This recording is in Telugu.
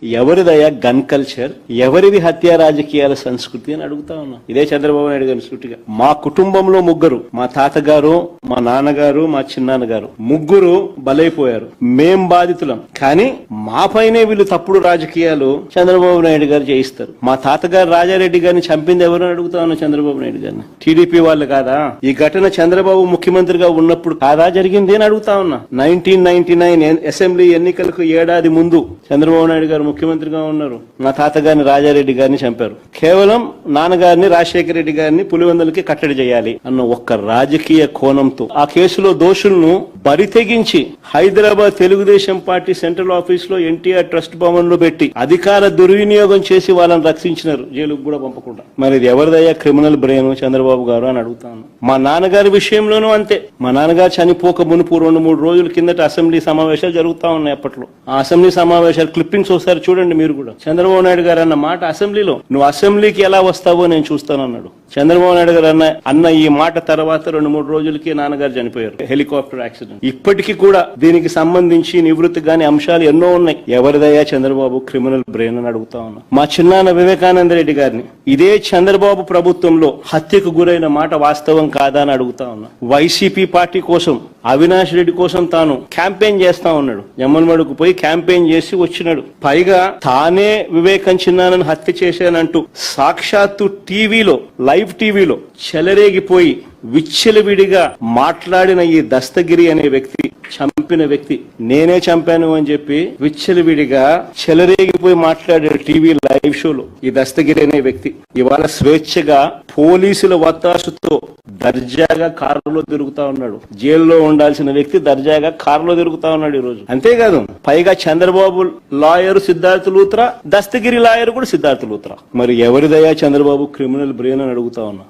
ఎవరిదయా గన్ కల్చర్, ఎవరిది హత్యా రాజకీయాల సంస్కృతి అని అడుగుతా ఉన్నా. ఇదే చంద్రబాబు నాయుడు గారిని సూటిగా. మా కుటుంబంలో ముగ్గురు, మా తాతగారు, మా నాన్నగారు, మా చిన్నాన్నగారు ముగ్గురు బలైపోయారు. మేం బాధితులం. కానీ మా పైనే వీళ్ళు తప్పుడు రాజకీయాలు చంద్రబాబు నాయుడు గారు చేయిస్తారు. మా తాతగారు రాజారెడ్డి గారిని చంపింది ఎవరని అడుగుతా ఉన్నా చంద్రబాబు నాయుడు గారిని. టీడీపీ వాళ్ళు కాదా? ఈ ఘటన చంద్రబాబు ముఖ్యమంత్రిగా ఉన్నప్పుడు కాదా జరిగింది అని అడుగుతా ఉన్నా. 1999 అసెంబ్లీ ఎన్నికలకు ఏడాది ముందు చంద్రబాబు నాయుడు గారు ముఖ్యమంత్రిగా ఉన్నారు. మా తాతగారిని రాజారెడ్డి గారిని చంపారు. కేవలం నాన్నగారిని రాజశేఖర రెడ్డి గారిని పులివెందులకి కట్టడి చేయాలి అన్న ఒక్క రాజకీయ కోణంతో ఆ కేసులో దోషులను బరితెగించి Hyderabad Telugu Desam party central office లో ఎన్టీఆర్ ట్రస్ట్ భవన్ లో పెట్టి అధికార దుర్వినియోగం చేసి వాళ్ళని రక్షించినారు, జైలుకు కూడా పంపకుండా. మరి ఇది ఎవరిదయ్యా క్రిమినల్ బ్రెయిన్ చంద్రబాబు గారు అని అడుగుతాను. మా నాన్నగారి విషయంలోనూ అంతే. మా నాన్నగారు చనిపోక మునుపు 2-3 రోజుల కిందట అసెంబ్లీ సమావేశాలు జరుగుతా ఉన్నాయి. అప్పట్లో ఆ అసెంబ్లీ సమావేశాలు క్లిప్పింగ్స్ ఒకసారి చూడండి మీరు కూడా. చంద్రబాబు నాయుడు గారు అన్న మాట అసెంబ్లీలో, నువ్వు అసెంబ్లీకి ఎలా వస్తావో నేను చూస్తానన్నాడు. చంద్రబాబు నాయుడు గారు అన్న ఈ మాట తర్వాత 2-3 రోజులకి నాన్నగారు చనిపోయారు, హెలికాప్టర్ యాక్సిడెంట్. ఇప్పటికీ కూడా దీనికి సంబంధించి నివృత్తి గాని అంశాలు ఎన్నో ఉన్నాయి. ఎవరిదయ్యా చంద్రబాబు క్రిమినల్ బ్రెయిన్ అని అడుగుతా ఉన్నా. మా చిన్నాన్న వివేకానంద రెడ్డి గారిని ఇదే చంద్రబాబు ప్రభుత్వంలో హత్యకు గురైన మాట వాస్తవం కాదా అని అడుగుతా ఉన్నా. వైసీపీ పార్టీ కోసం, అవినాష్ రెడ్డి కోసం తాను క్యాంపెయిన్ చేస్తా ఉన్నాడు. జమ్మన్మడుకు పోయి క్యాంపెయిన్ చేసి వచ్చినాడు. పైగా తానే వివేకం చిన్నానని హత్య చేశానంటూ సాక్షాత్తు టీవీలో, లైవ్ టీవీలో చెలరేగిపోయి విచ్చలవిడిగా మాట్లాడిన ఈ దస్తగిరి అనే వ్యక్తి, చంపిన వ్యక్తి, నేనే చంపాను అని చెప్పి విచ్చలవిడిగా చెలరేగిపోయి మాట్లాడాడు టీవీ లైవ్ షోలో ఈ దస్తగిరి అనే వ్యక్తి. ఇవాళ స్వేచ్ఛగా పోలీసుల వత్తాసుతో దర్జాగా కారులో తిరుగుతా ఉన్నాడు. జైల్లో ఉండాల్సిన వ్యక్తి దర్జాగా కారులో తిరుగుతా ఉన్నాడు ఈ రోజు. అంతేకాదు, పైగా చంద్రబాబు లాయర్ సిద్ధార్థ లూత్రా, దస్తగిరి లాయర్ కూడా సిద్ధార్థ లూత్రా. మరి ఎవరిదయ్యా చంద్రబాబు క్రిమినల్ బ్రెయిన్ అని అడుగుతా ఉన్నా.